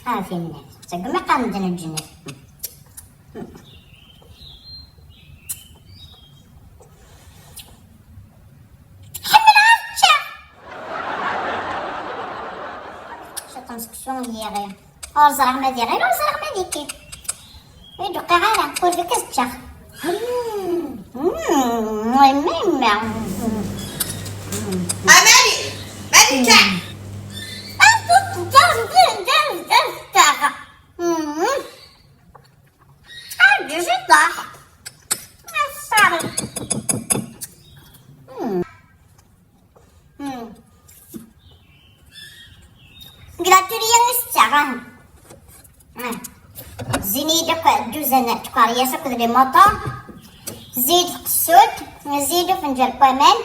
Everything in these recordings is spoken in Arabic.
عارفين منين تقول ما قام دنا الجنة شكون هي غير زرع ما دير غير زرع ما ديكي يدقي على كل في كاس تشخ امالي مالك زيني داك الجوزانات كارياسه كذا لي موطا زيد قسوت نزيدو فنجان كمان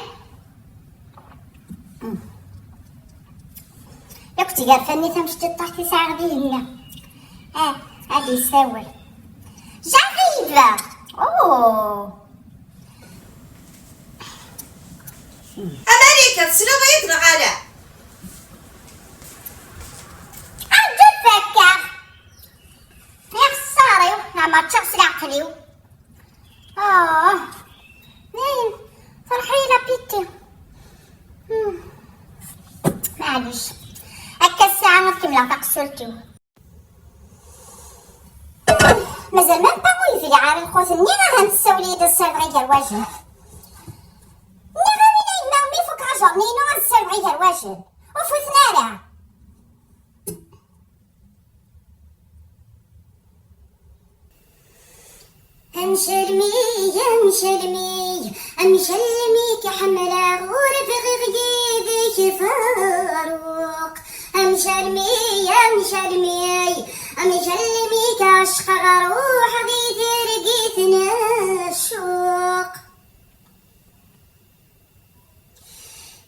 ياك كنتي عارفاني تمشي طاحتي ساعه غادي هنا غادي يساول جعيبه امالي كتسلو غيطلع على ما تشغل عقليو نايم فرحيلة بيتي معليش هكا الساعة ما كملة تقسلتيو مازال ما نبقاو يفلي عارف الخوت منين غنساو ليدا السابع غير الواجب منين غادي نايم مي فوق عجر منين غنساو غير الواجب وفوتنا راه امشلمي كحملة غورب غيدك فاروق امشلمي كعشق روح غيد رقيتنا الشوق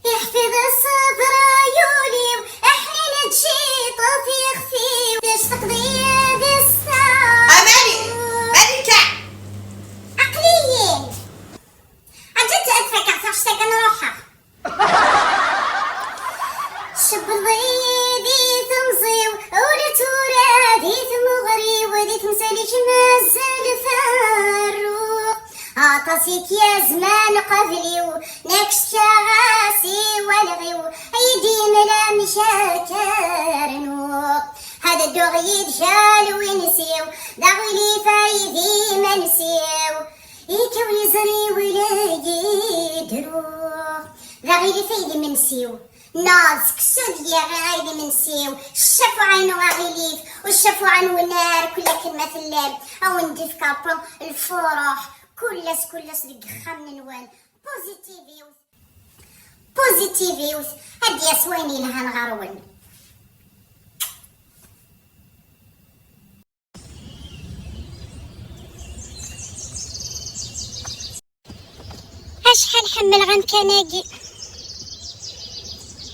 يحفظ الصبر عيوني واحلى تشيط في خفي وتشتق ضياد الساعة امالي مالك عقليين عجبت أدفك عفاش تاقا نروحها شبضي ديت مزيو ولت ورا ديت مغري وديت مساليش مازال فاروق عطاسيك يا زمان قبليو نكشت راسي والغيو ايدي ملا مشاكرنوق هذا الدغي دجال ونسيو دغلي فايدي ما نسيو يكوي زري ولا يدروق غيري فايدي من نسيو ناز كسود يا غايدي من نسيو شافو عينو غيليف وشافو عنو نار كل كلمة الليل او نديف كابو الفرح كلس ديك خام نوان بوزيتيفيوس هادي يسويني لها نغرون شحال حمل غنكناكي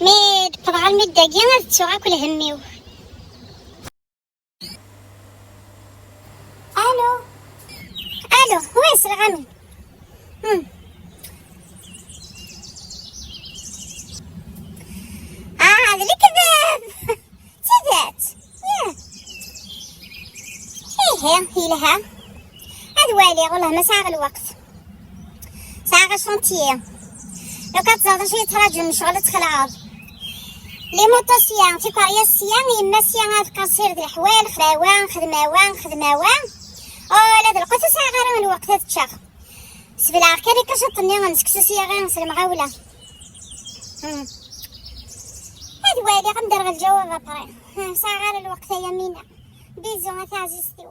ميد طبعا المداكي غتسوغا كل هميو الو ويس العمل هذا اللي كذاب سدات هي لها هاد والي والله ما ساغ الوقت ساعة شونتيه لو كتزاد شي تراجل من شغل تخلعض لي موطو سيان في كاريا سيان يما سيان هاد كاسير ديال الحوال خدماوان لا دلقيت ساعة غير من الوقت تشاخ سبلا عركاني كشطني غنسكسو سيا غير نسلم عاولة هاد والي غندير غير الجواب ابري ساعة غير الوقت يا مينا بيزو عزيزتي